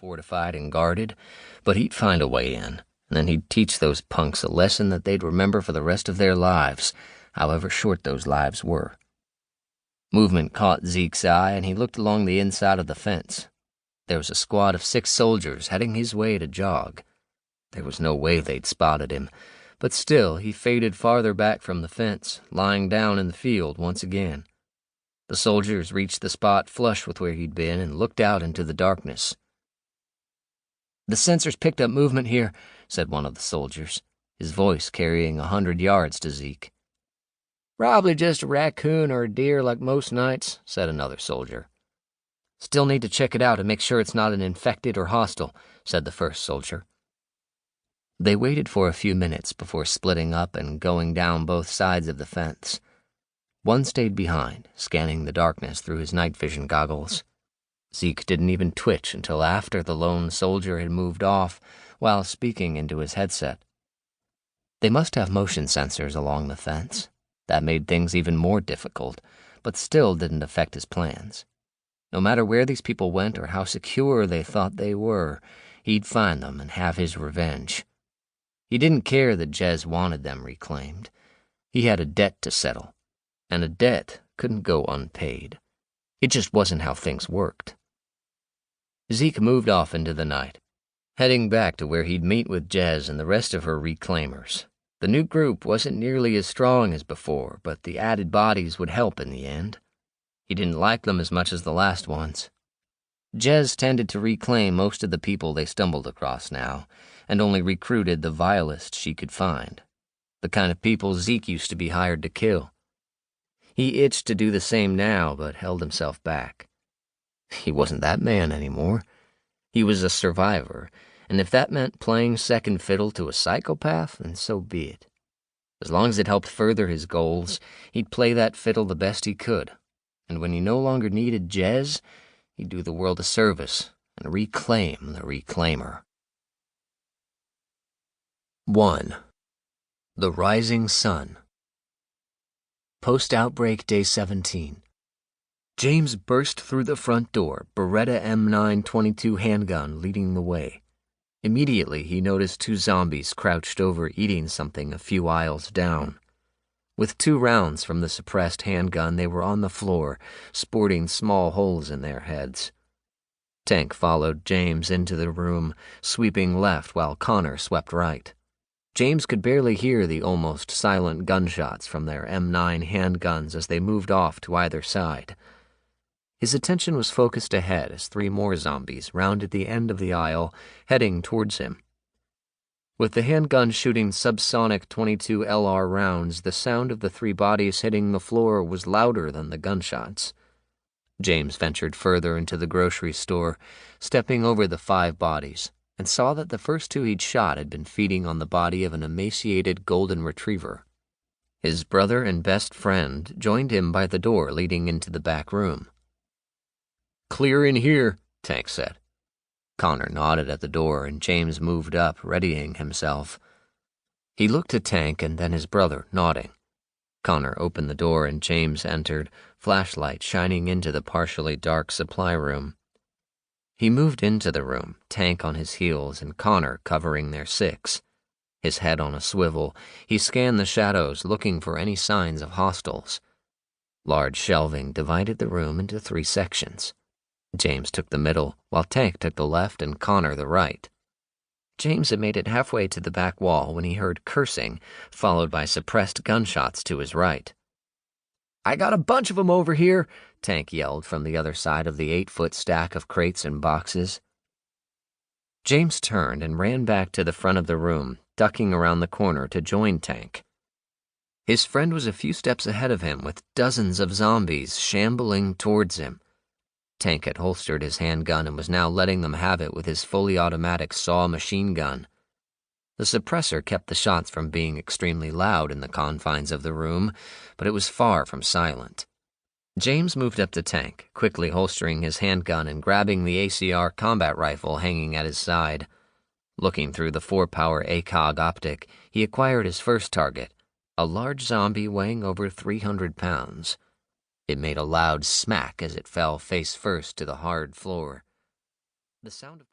fortified and guarded, but he'd find a way in, and then he'd teach those punks a lesson that they'd remember for the rest of their lives, however short those lives were. Movement caught Zeke's eye, and he looked along the inside of the fence. There was a squad of 6 soldiers heading his way to jog. There was no way they'd spotted him, but still he faded farther back from the fence, lying down in the field once again. The soldiers reached the spot flush with where he'd been and looked out into the darkness. "The sensors picked up movement here," said one of the soldiers, his voice carrying 100 yards to Zeke. "Probably just a raccoon or a deer like most nights," said another soldier. "Still need to check it out and make sure it's not an infected or hostile," said the first soldier. They waited for a few minutes before splitting up and going down both sides of the fence. One stayed behind, scanning the darkness through his night vision goggles. Zeke didn't even twitch until after the lone soldier had moved off while speaking into his headset. They must have motion sensors along the fence. That made things even more difficult, but still didn't affect his plans. No matter where these people went or how secure they thought they were, he'd find them and have his revenge. He didn't care that Jez wanted them reclaimed. He had a debt to settle, and a debt couldn't go unpaid. It just wasn't how things worked. Zeke moved off into the night, heading back to where he'd meet with Jez and the rest of her reclaimers. The new group wasn't nearly as strong as before, but the added bodies would help in the end. He didn't like them as much as the last ones. Jez tended to reclaim most of the people they stumbled across now, and only recruited the vilest she could find, the kind of people Zeke used to be hired to kill. He itched to do the same now, but held himself back. He wasn't that man anymore. He was a survivor, and if that meant playing second fiddle to a psychopath, then so be it. As long as it helped further his goals, he'd play that fiddle the best he could, and when he no longer needed Jez, he'd do the world a service and reclaim the reclaimer. 1. The Rising Sun. Post-outbreak day 17. James burst through the front door, Beretta M922 handgun leading the way. Immediately, he noticed 2 zombies crouched over eating something a few aisles down. With 2 rounds from the suppressed handgun, they were on the floor, sporting small holes in their heads. Tank followed James into the room, sweeping left while Connor swept right. James could barely hear the almost silent gunshots from their M9 handguns as they moved off to either side. His attention was focused ahead as 3 more zombies rounded the end of the aisle, heading towards him. With the handgun shooting subsonic 22 LR rounds, the sound of the 3 bodies hitting the floor was louder than the gunshots. James ventured further into the grocery store, stepping over the 5 bodies, and saw that the first 2 he'd shot had been feeding on the body of an emaciated golden retriever. His brother and best friend joined him by the door leading into the back room. "Clear in here," Tank said. Connor nodded at the door, and James moved up, readying himself. He looked at Tank and then his brother, nodding. Connor opened the door and James entered, flashlight shining into the partially dark supply room. He moved into the room, Tank on his heels and Connor covering their 6. His head on a swivel, he scanned the shadows, looking for any signs of hostiles. Large shelving divided the room into 3 sections. James took the middle, while Tank took the left and Connor the right. James had made it halfway to the back wall when he heard cursing, followed by suppressed gunshots to his right. "I got a bunch of them over here," Tank yelled from the other side of the 8-foot stack of crates and boxes. James turned and ran back to the front of the room, ducking around the corner to join Tank. His friend was a few steps ahead of him with dozens of zombies shambling towards him. Tank had holstered his handgun and was now letting them have it with his fully automatic saw machine gun. The suppressor kept the shots from being extremely loud in the confines of the room, but it was far from silent. James moved up to Tank, quickly holstering his handgun and grabbing the ACR combat rifle hanging at his side. Looking through the 4-power ACOG optic, he acquired his first target, a large zombie weighing over 300 pounds. It made a loud smack as it fell face first to the hard floor. The sound of